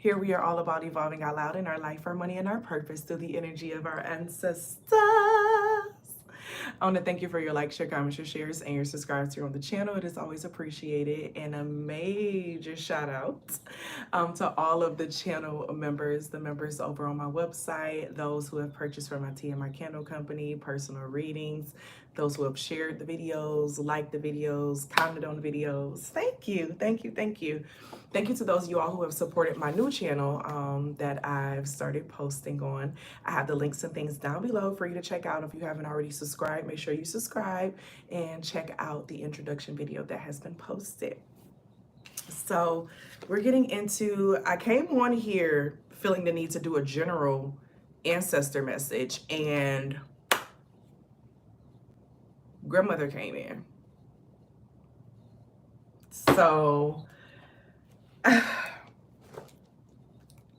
Here we are all about evolving out loud in our life, our money, and our purpose through the energy of our ancestors. I want to thank you for your likes, your comments, your shares, and your subscribes here on the channel. It is always appreciated. And a major shout out to all of the channel members, the members over on my website, those who have purchased from my tea and my candle company, personal readings, those who have shared the videos, liked the videos, commented on the videos. Thank you, thank you, thank you. Thank you to those of you all who have supported my new channel that I've started posting on. I have the links and things down below for you to check out. If you haven't already subscribed, make sure you subscribe and check out the introduction video that has been posted. So we're getting into, I came on here feeling the need to do a general ancestor message, and grandmother came in. So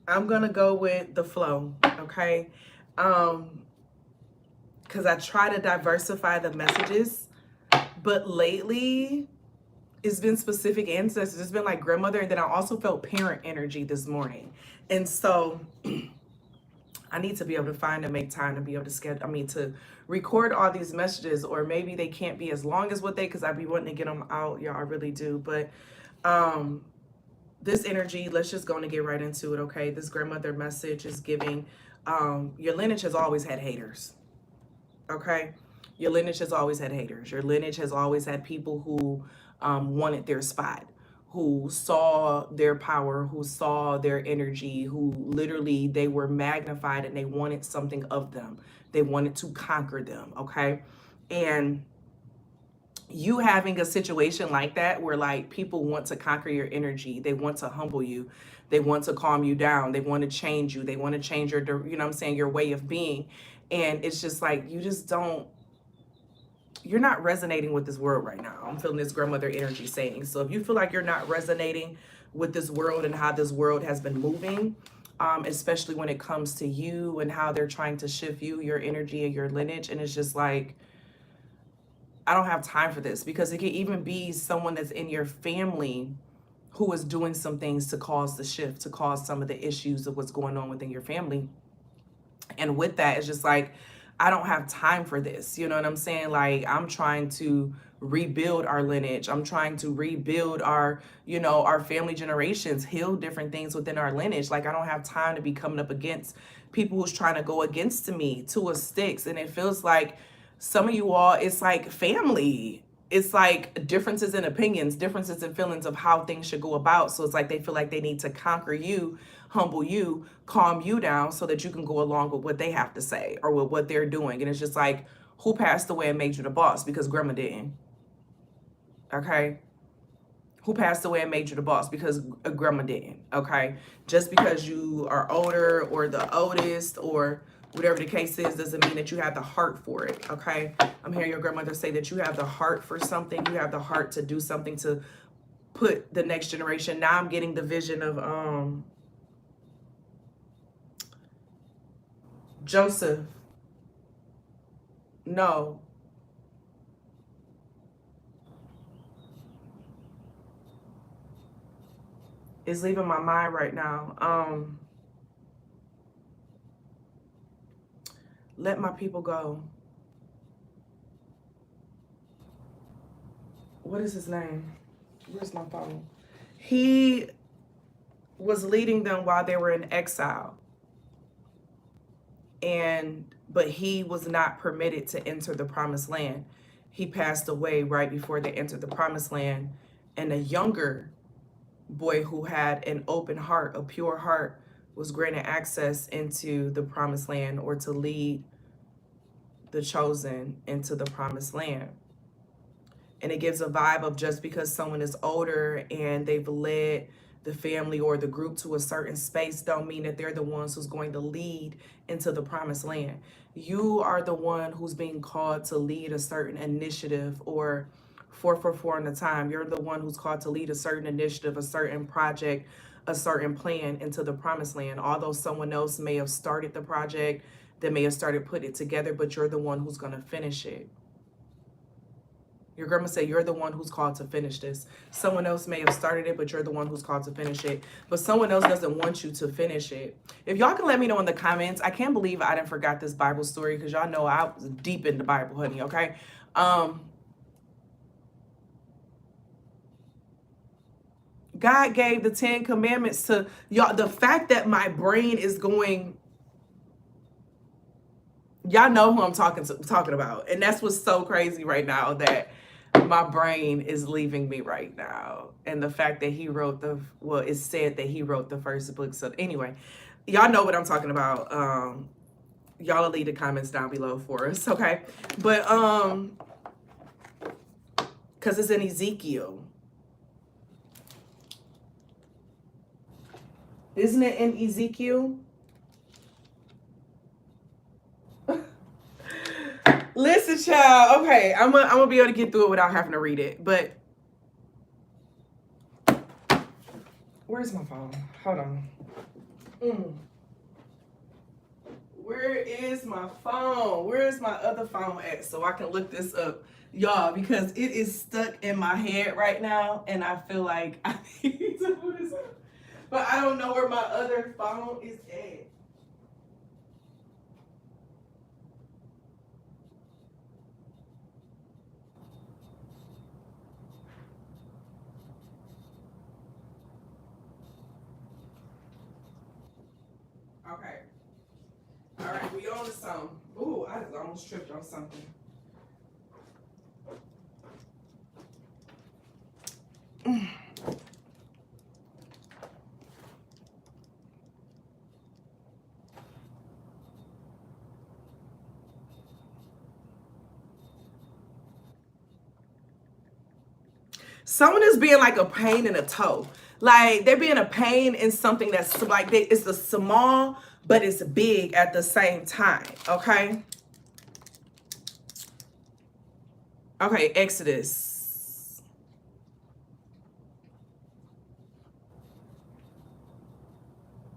I'm gonna go with the flow, okay? Because I try to diversify the messages, but lately it's been specific ancestors. It's been like grandmother, and then I also felt parent energy this morning. And so I need to be able to find and make time to be able to to record all these messages, or maybe they can't be as long as what they, because I'd be wanting to get them out, y'all, I really do. But this energy, let's just go and get right into it, okay? This grandmother message is giving, your lineage has always had haters, okay? Your lineage has always had haters. Your lineage has always had people who wanted their spot, who saw their power, who saw their energy, who literally, they were magnified and they wanted something of them. They wanted to conquer them, okay? And you having a situation like that where like people want to conquer your energy, they want to humble you, they want to calm you down, they want to change you, they want to change your, you know what I'm saying, your way of being. And it's just like, you just don't, you're not resonating with this world right now. I'm feeling this grandmother energy saying. So if you feel like you're not resonating with this world and how this world has been moving, especially when it comes to you and how they're trying to shift you, your energy and your lineage, and it's just like, I don't have time for this, because it can even be someone that's in your family who is doing some things to cause the shift, to cause some of the issues of what's going on within your family. And with that, it's just like, I don't have time for this. You know what I'm saying? Like, I'm trying to rebuild our lineage. I'm trying to rebuild our, you know, our family generations, heal different things within our lineage. Like, I don't have time to be coming up against people who's trying to go against me to a sticks. And it feels like some of you all, it's like family. It's like differences in opinions, differences in feelings of how things should go about. So it's like they feel like they need to conquer you, humble you, calm you down so that you can go along with what they have to say or with what they're doing. And it's just like, who passed away and made you the boss? Because grandma didn't. Okay? Who passed away and made you the boss? Because grandma didn't. Okay? Just because you are older or the oldest or whatever the case is, doesn't mean that you have the heart for it, okay? I'm hearing your grandmother say that you have the heart for something. You have the heart to do something to put the next generation. Now I'm getting the vision of Joseph. No. It's leaving my mind right now. Let my people go. What is his name? Where's my phone? He was leading them while they were in exile. But he was not permitted to enter the promised land. He passed away right before they entered the promised land. And a younger boy who had an open heart, a pure heart, was granted access into the promised land, or to lead the chosen into the promised land. And it gives a vibe of, just because someone is older and they've led the family or the group to a certain space, don't mean that they're the ones who's going to lead into the promised land. You are the one who's being called to lead a certain initiative, or 444 in the time. You're the one who's called to lead a certain initiative, a certain project, a certain plan into the promised land. Although someone else may have started the project, they may have started putting it together, but you're the one who's going to finish it. Your grandma said you're the one who's called to finish this. Someone else may have started it, but you're the one who's called to finish it. But someone else doesn't want you to finish it. If y'all can let me know in the comments, I can't believe I didn't forgot this Bible story because y'all know I was deep in the Bible, honey, okay? God gave the 10 commandments to y'all. The fact that my brain is going, y'all know who I'm talking about. And that's what's so crazy right now, that my brain is leaving me right now. And the fact that he wrote it's said that he wrote the first book. So anyway, y'all know what I'm talking about. Y'all will leave the comments down below for us, okay? But because it's in Ezekiel. Isn't it in Ezekiel? Listen, child. Okay, I'm gonna be able to get through it without having to read it. But where's my phone? Hold on. Where is my phone? Where is my other phone at so I can look this up, y'all? Because it is stuck in my head right now, and I feel like I need to put this up. But I don't know where my other phone is at. Okay. All right, we on to something. Ooh, I just almost tripped on something. Someone is being like a pain in a toe. Like they're being a pain in something that's like it's a small, but it's big at the same time. Okay. Okay, Exodus.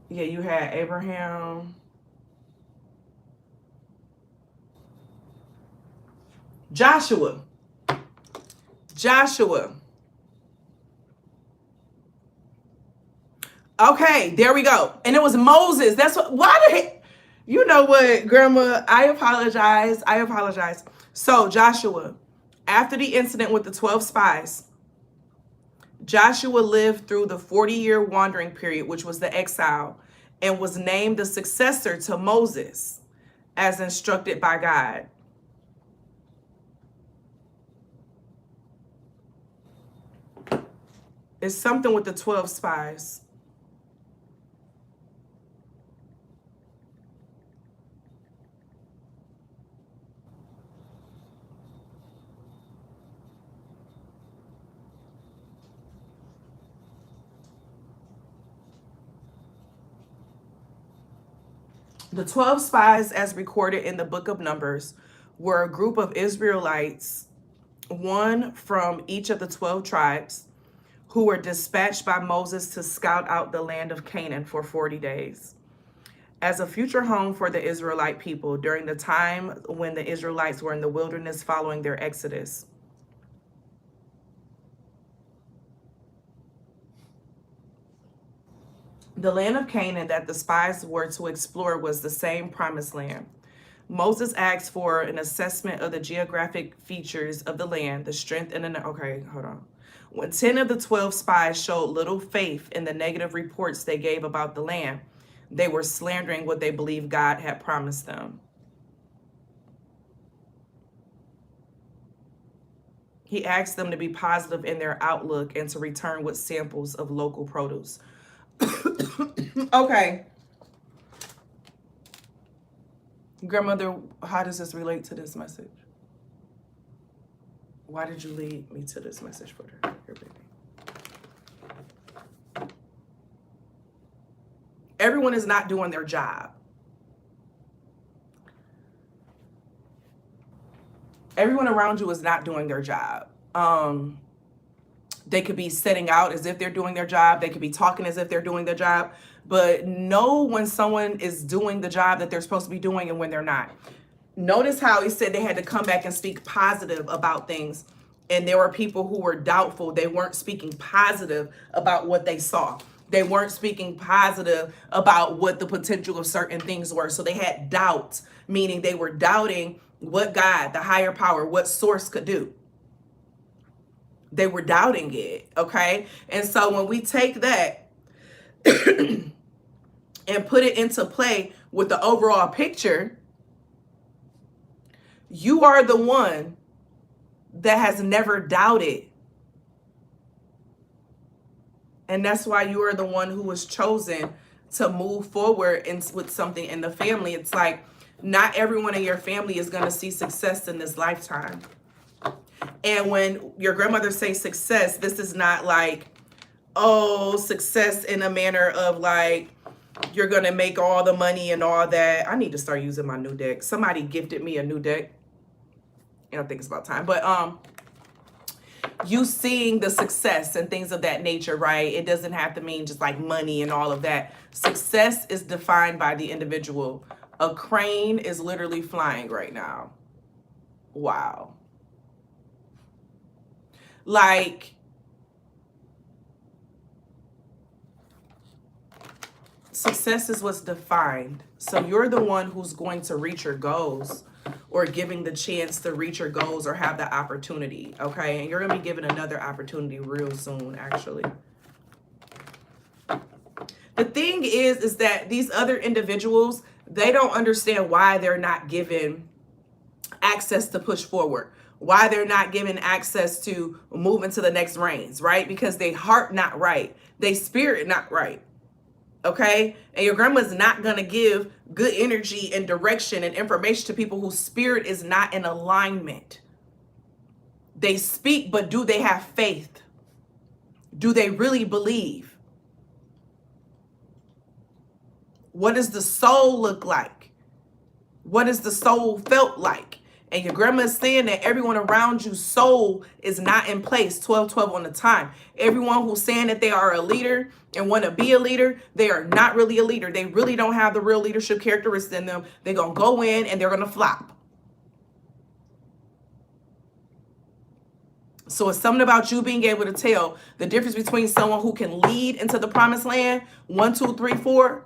Yeah, you had Abraham. Joshua. Okay, there we go. And it was Moses. That's what, why the heck? You know what, Grandma? I apologize. So, Joshua, after the incident with the 12 spies, Joshua lived through the 40-year wandering period, which was the exile, and was named the successor to Moses, as instructed by God. It's something with the 12 spies. The 12 spies, as recorded in the book of Numbers, were a group of Israelites, one from each of the 12 tribes, who were dispatched by Moses to scout out the land of Canaan for 40 days. As a future home for the Israelite people during the time when the Israelites were in the wilderness following their exodus. The land of Canaan that the spies were to explore was the same promised land. Moses asked for an assessment of the geographic features of the land, the strength and the... Okay, hold on. When 10 of the 12 spies showed little faith in the negative reports they gave about the land, they were slandering what they believed God had promised them. He asked them to be positive in their outlook and to return with samples of local produce. Okay. Grandmother, how does this relate to this message? Why did you lead me to this message for her, baby? Everyone is not doing their job. Everyone around you is not doing their job. They could be setting out as if they're doing their job. They could be talking as if they're doing their job. But know when someone is doing the job that they're supposed to be doing and when they're not. Notice how he said they had to come back and speak positive about things. And there were people who were doubtful. They weren't speaking positive about what they saw. They weren't speaking positive about what the potential of certain things were. So they had doubt, meaning they were doubting what God, the higher power, what source could do. They were doubting it, okay? And so when we take that and put it into play with the overall picture, you are the one that has never doubted. And that's why you are the one who was chosen to move forward with something in the family. It's like not everyone in your family is going to see success in this lifetime. And when your grandmother says success, this is not like, oh, success in a manner of like, you're going to make all the money and all that. I need to start using my new deck. Somebody gifted me a new deck. I don't think it's about time. But you seeing the success and things of that nature, right? It doesn't have to mean just like money and all of that. Success is defined by the individual. A crane is literally flying right now. Wow. Like, success is what's defined. So you're the one who's going to reach your goals, or giving the chance to reach your goals or have the opportunity, okay? And you're going to be given another opportunity real soon, actually. The thing is that these other individuals, they don't understand why they're not given access to push forward, why they're not given access to move into the next reigns, right? Because they heart not right, they spirit not right. Okay? And your grandma's not going to give good energy and direction and information to people whose spirit is not in alignment. They speak, but do they have faith? Do they really believe? What does the soul look like? What does the soul felt like? And your grandma is saying that everyone around you's soul is not in place 12-12 on the time. Everyone who's saying that they are a leader and want to be a leader, they are not really a leader. They really don't have the real leadership characteristics in them. They're going to go in and they're going to flop. So it's something about you being able to tell the difference between someone who can lead into the promised land, 1, 2, 3, 4,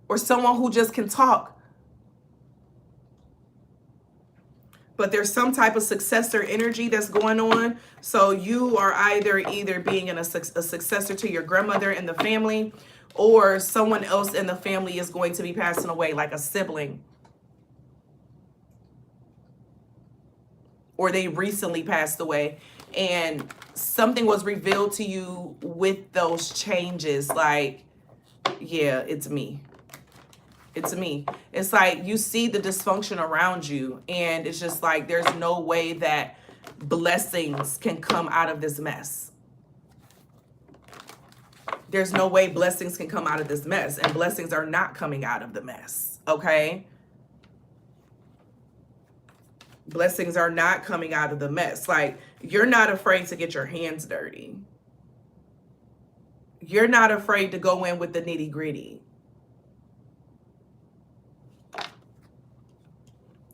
or someone who just can talk. But there's some type of successor energy that's going on. So you are either being a successor to your grandmother in the family, or someone else in the family is going to be passing away, like a sibling. Or they recently passed away and something was revealed to you with those changes. Like, yeah, it's me. It's me. It's like you see the dysfunction around you and it's just like there's no way that blessings can come out of this mess. There's no way blessings can come out of this mess, and blessings are not coming out of the mess, okay? Blessings are not coming out of the mess. Like, you're not afraid to get your hands dirty. You're not afraid to go in with the nitty-gritty.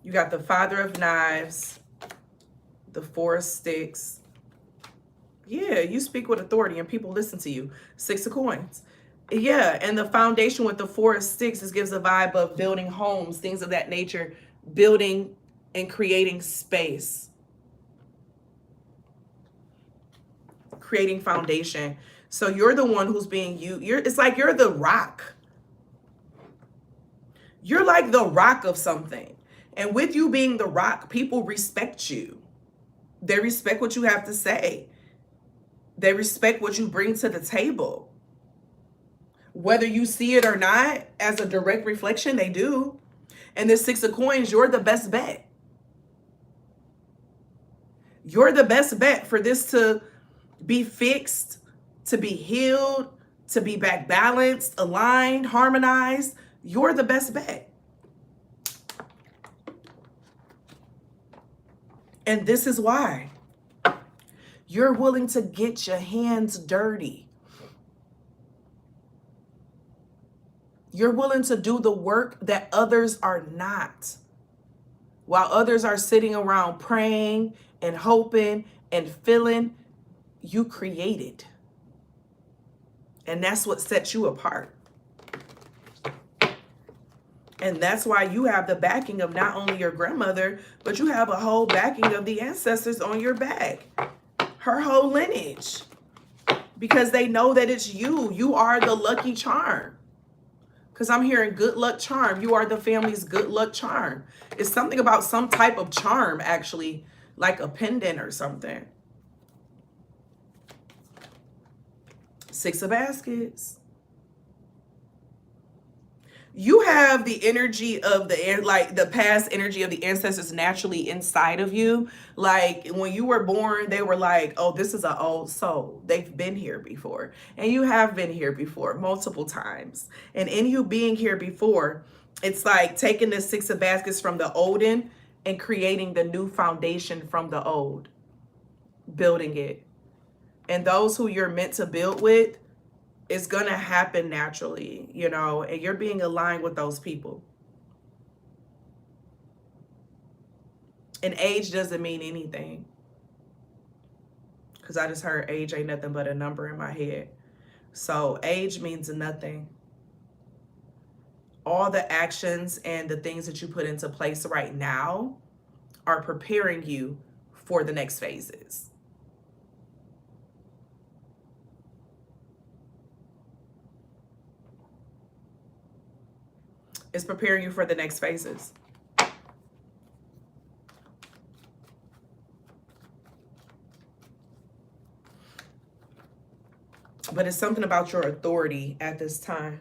You got the Father of Knives, the Four of Sticks. Yeah, you speak with authority and people listen to you. 6 of Coins. Yeah, and the foundation with the Four of Sticks is gives a vibe of building homes, things of that nature, building and creating space. Creating foundation. So you're the one who's being it's like you're the rock. You're like the rock of something. And with you being the rock, people respect you. They respect what you have to say. They respect what you bring to the table. Whether you see it or not, as a direct reflection, they do. And the 6 of Coins, you're the best bet. You're the best bet for this to be fixed, to be healed, to be back balanced, aligned, harmonized. You're the best bet. And this is why you're willing to get your hands dirty. You're willing to do the work that others are not. While others are sitting around praying and hoping and feeling, you created. And that's what sets you apart. And that's why you have the backing of not only your grandmother, but you have a whole backing of the ancestors on your back. Her whole lineage. Because they know that it's you. You are the lucky charm. Because I'm hearing good luck charm. You are the family's good luck charm. It's something about some type of charm, actually, like a pendant or something. Six of Baskets. You have the energy of the past energy of the ancestors naturally inside of you. Like when you were born, they were like, oh, this is an old soul. They've been here before. And you have been here before multiple times. And in you being here before, it's like taking the Six of Baskets from the olden and creating the new foundation from the old, building it. And those who you're meant to build with, it's going to happen naturally, you know, and you're being aligned with those people. And age doesn't mean anything. Because I just heard age ain't nothing but a number in my head. So age means nothing. All the actions and the things that you put into place right now are preparing you for the next phases. It's preparing you for the next phases. But it's something about your authority at this time.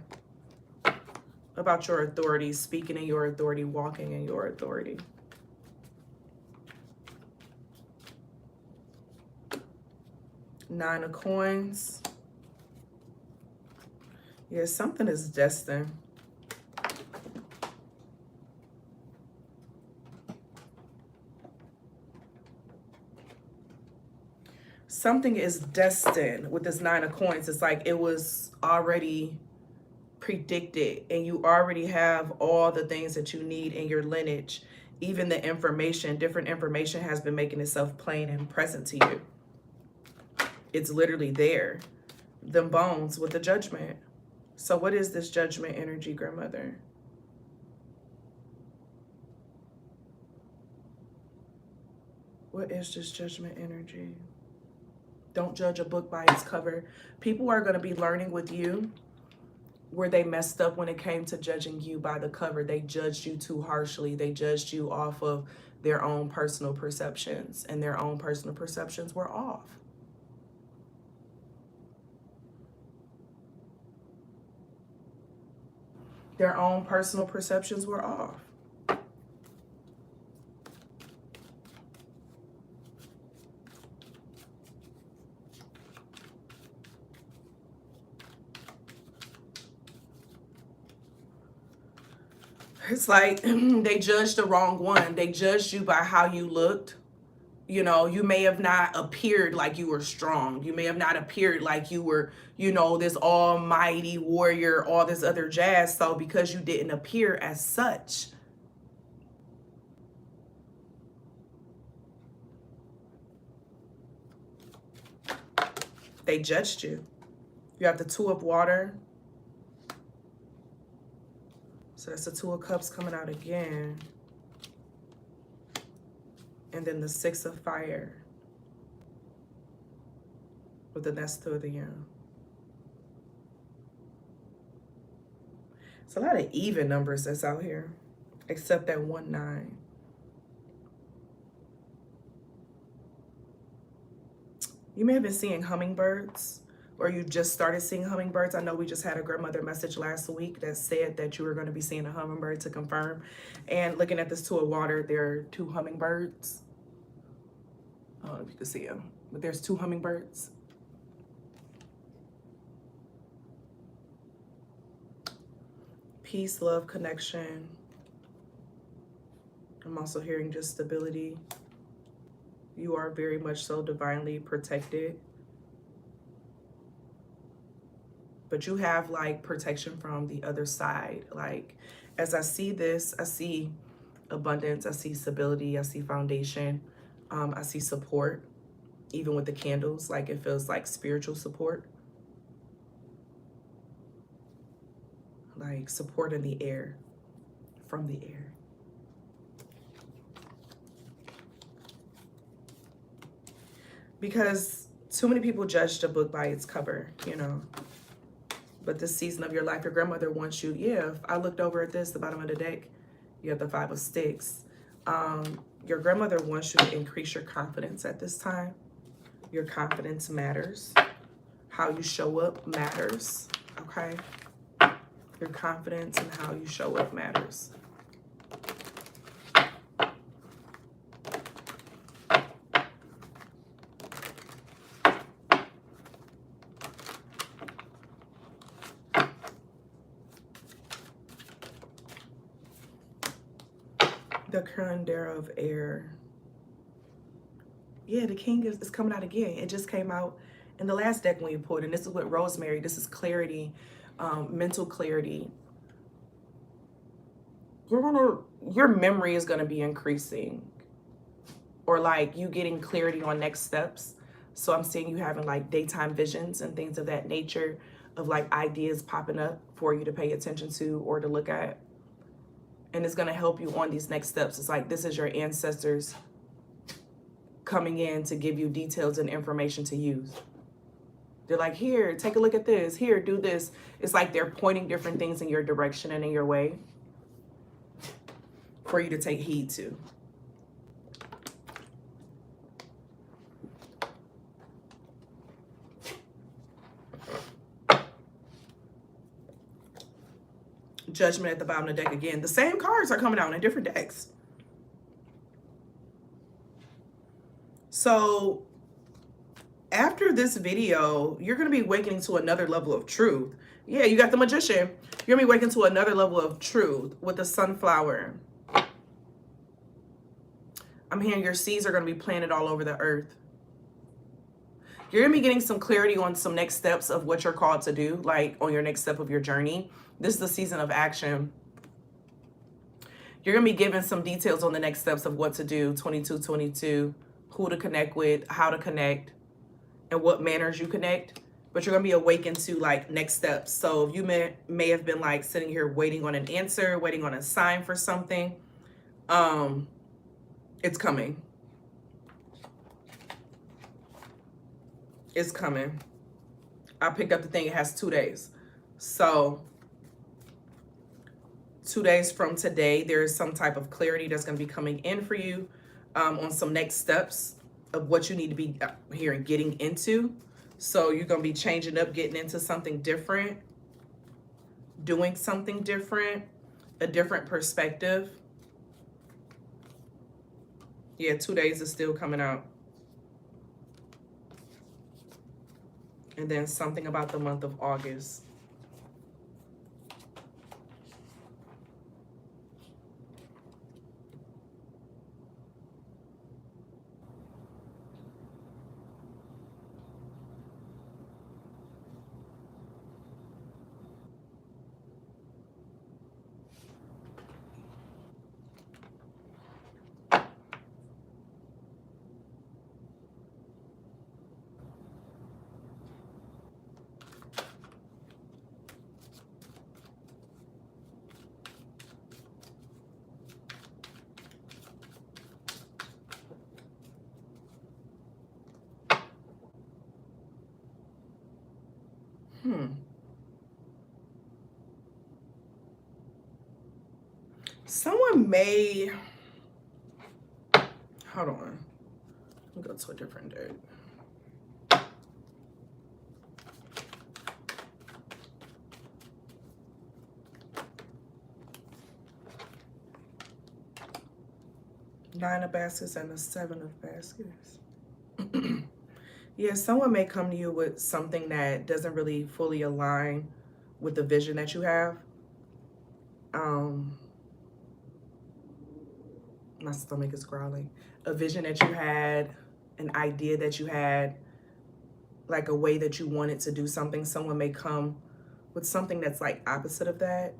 About your authority, speaking in your authority, walking in your authority. Nine of Coins. Yeah, something is destined. Something is destined with this Nine of Coins. It's like it was already predicted and you already have all the things that you need in your lineage. Even the information, different information has been making itself plain and present to you. It's literally there. Them bones with the Judgment. So what is this Judgment energy, grandmother? What is this Judgment energy? Don't judge a book by its cover. People are going to be learning with you where they messed up when it came to judging you by the cover. They judged you too harshly. They judged you off of their own personal perceptions, and their own personal perceptions were off. Their own personal perceptions were off. It's like they judged the wrong one. They judged you by how you looked. You know, you may have not appeared like you were strong. You may have not appeared like you were, you know, this almighty warrior, all this other jazz. So because you didn't appear as such, they judged you. You have the Two of Water. So that's the Two of Cups coming out again. And then the Six of Fire. With the Nest of the Young. It's a lot of even numbers that's out here. Except that 1-9. You may have been seeing hummingbirds. Or you just started seeing hummingbirds. I know we just had a grandmother message last week that said that you were going to be seeing a hummingbird to confirm. And looking at this Two of Water, there are 2 hummingbirds. I don't know if you can see them, but there's 2 hummingbirds. Peace, love, connection. I'm also hearing just stability. You are very much so divinely protected. But you have like protection from the other side. Like as I see this, I see abundance, I see stability, I see foundation. I see support, even with the candles, like it feels like spiritual support. Like support in the air, from the air. Because too many people judge a book by its cover, you know. But this season of your life, your grandmother wants you, yeah, if I looked over at this, the bottom of the deck, you have the 5 of Sticks. Your grandmother wants you to increase your confidence at this time. Your confidence matters. How you show up matters, okay? Your confidence and how you show up matters. The curandera of air. Yeah, the king is coming out again. It just came out in the last deck when you pulled, and this is with Rosemary. This is clarity, mental clarity. Your memory is gonna be increasing, or like you getting clarity on next steps. So I'm seeing you having like daytime visions and things of that nature, of like ideas popping up for you to pay attention to or to look at. And it's gonna help you on these next steps. It's like this is your ancestors coming in to give you details and information to use. They're like, here, take a look at this. Here, do this. It's like they're pointing different things in your direction and in your way for you to take heed to. Judgment at the bottom of the deck again. The same cards are coming out in different decks. So after this video, you're going to be awakening to another level of truth. Yeah, you got the Magician. You're going to be awakening to another level of truth with the Sunflower. I'm hearing your seeds are going to be planted all over the earth. You're going to be getting some clarity on some next steps of what you're called to do, like on your next step of your journey. This is the season of action. You're going to be given some details on the next steps of what to do, 2222, who to connect with, how to connect, and what manners you connect. But you're going to be awakened to like next steps. So if you may have been like sitting here waiting on an answer, waiting on a sign for something, it's coming. It's coming. I picked up the thing. It has 2 days. So 2 days from today, there's some type of clarity that's going to be coming in for you on some next steps of what you need to be here and getting into. So you're going to be changing up, getting into something different, doing something different, a different perspective. Yeah, 2 days is still coming out. And then something about the month of August. Someone may, hold on, let me go to a different deck. Nine of baskets and the 7 of baskets. Yeah, someone may come to you with something that doesn't really fully align with the vision that you have. My stomach is growling. A vision that you had, an idea that you had, like a way that you wanted to do something. Someone may come with something that's like opposite of that.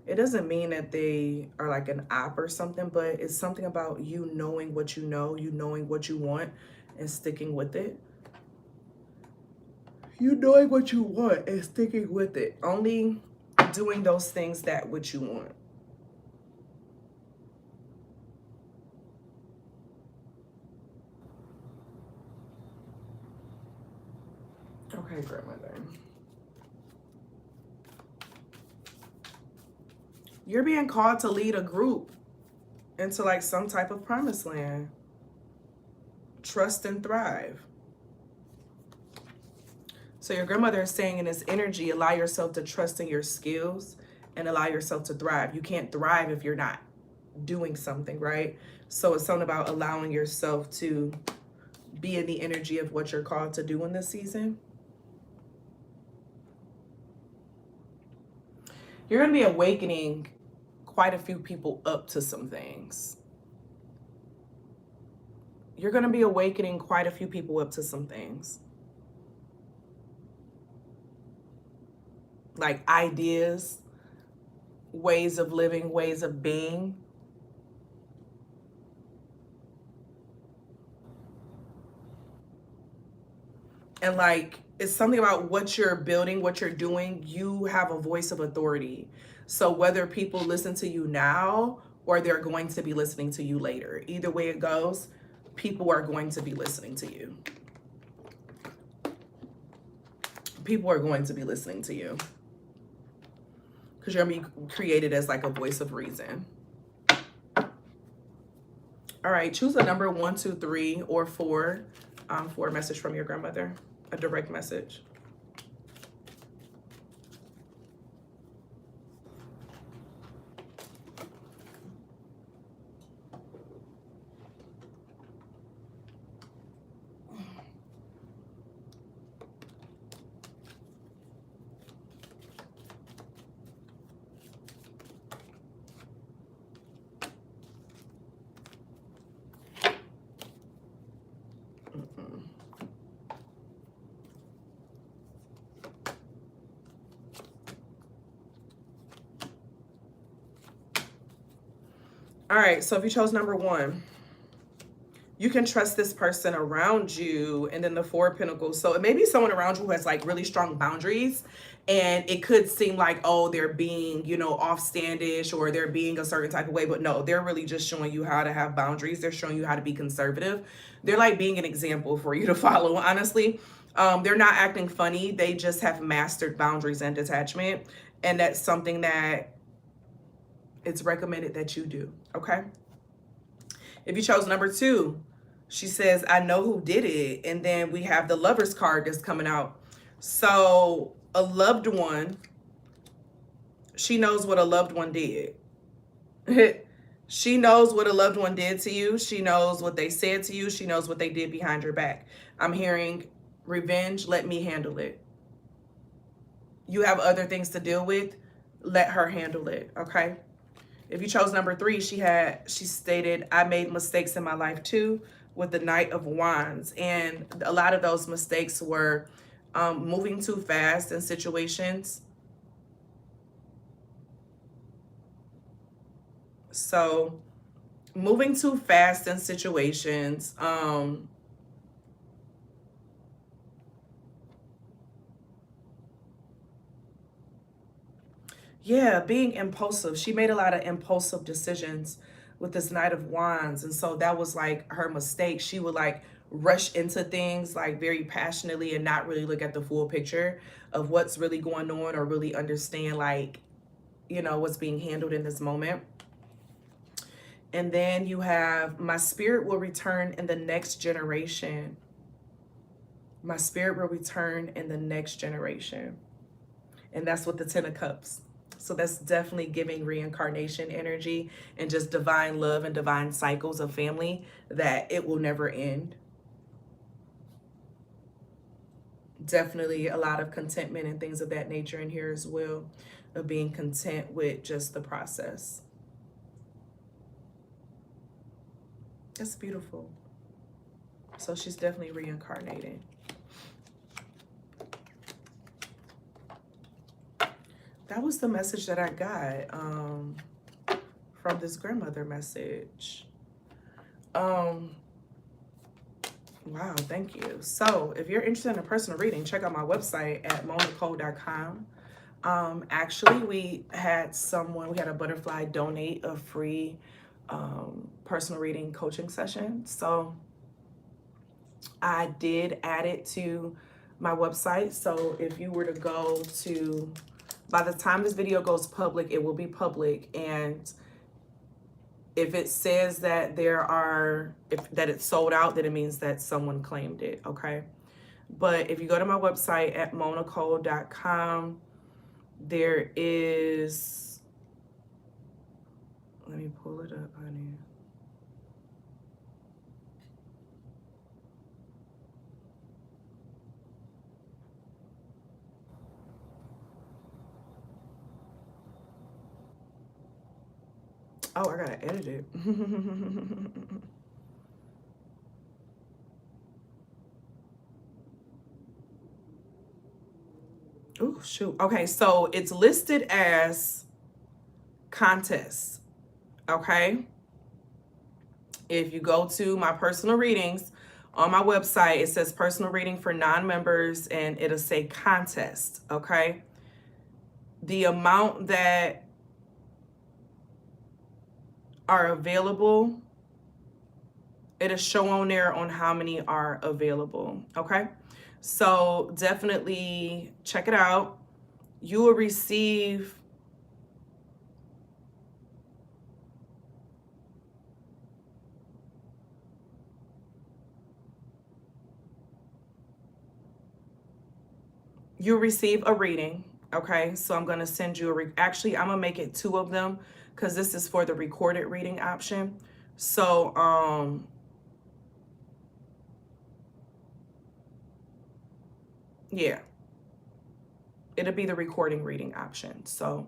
It doesn't mean that they are like an op or something, but it's something about you knowing what you know, you knowing what you want and sticking with it. You knowing what you want and sticking with it. Only doing those things that which you want. Okay, grandmother. You're being called to lead a group into like some type of promised land. Trust and thrive. So your grandmother is saying in this energy, allow yourself to trust in your skills and allow yourself to thrive. You can't thrive if you're not doing something, right? So it's something about allowing yourself to be in the energy of what you're called to do in this season. You're going to be awakening quite a few people up to some things. You're going to be awakening quite a few people up to some things. Like ideas, ways of living, ways of being. And like, it's something about what you're building, what you're doing. You have a voice of authority. So whether people listen to you now or they're going to be listening to you later, either way it goes, people are going to be listening to you. People are going to be listening to you. Because you're going to be created as like a voice of reason. All right, choose a number 1, 2, 3, or 4 for a message from your grandmother. A direct message. All right, so if you chose number 1, you can trust this person around you. And then the 4 of Pentacles. So it may be someone around you who has like really strong boundaries. And it could seem like, oh, they're being, you know, offstandish or they're being a certain type of way. But no, they're really just showing you how to have boundaries. They're showing you how to be conservative. They're like being an example for you to follow, honestly. They're not acting funny. They just have mastered boundaries and detachment. And that's something that it's recommended that you do, okay? If you chose number 2, she says, I know who did it. And then we have the Lover's card that's coming out. So a loved one, she knows what a loved one did. She knows what a loved one did to you. She knows what they said to you. She knows what they did behind your back. I'm hearing revenge. Let me handle it. You have other things to deal with. Let her handle it, okay? If you chose number 3, she stated, I made mistakes in my life too, with the Knight of Wands. And a lot of those mistakes were moving too fast in situations. So moving too fast in situations. Yeah, being impulsive. She made a lot of impulsive decisions with this Knight of Wands. And so that was like her mistake. She would like rush into things like very passionately and not really look at the full picture of what's really going on or really understand like, you know, what's being handled in this moment. And then you have, my spirit will return in the next generation. My spirit will return in the next generation. And that's with the 10 of Cups. So that's definitely giving reincarnation energy and just divine love and divine cycles of family that it will never end. Definitely a lot of contentment and things of that nature in here as well, of being content with just the process. That's beautiful. So she's definitely reincarnating. that was the message that I got from this grandmother message. Wow, thank you. So if you're interested in a personal reading, check out my website at monicole.com. Actually, we had a butterfly donate a free personal reading coaching session. So I did add it to my website. So if you were to go to, by the time this video goes public, it will be public. And if it says that that it's sold out, then it means that someone claimed it, okay? But if you go to my website at monicole.com, there is, let me pull it up, honey. Oh, I gotta edit it. Oh, shoot. Okay, so it's listed as contest, okay? If you go to my personal readings on my website, it says personal reading for non-members and it'll say contest, okay? The amount that are available, it'll show on there on how many are available, okay? So definitely check it out. You will receive a reading, okay? So I'm going to send you actually, I'm going to make it 2 of them because this is for the recorded reading option. So, yeah, it'll be the recording reading option. So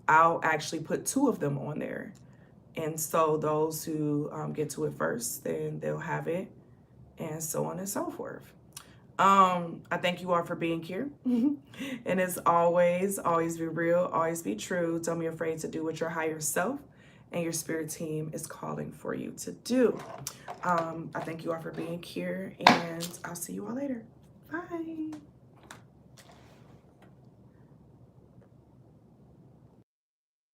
I'll actually put 2 of them on there. And so those who get to it first, then they'll have it, and so on and so forth. I thank you all for being here. And as always be real, always be true. Don't be afraid to do what your higher self and your spirit team is calling for you to do. I thank you all for being here, and I'll see you all later. Bye.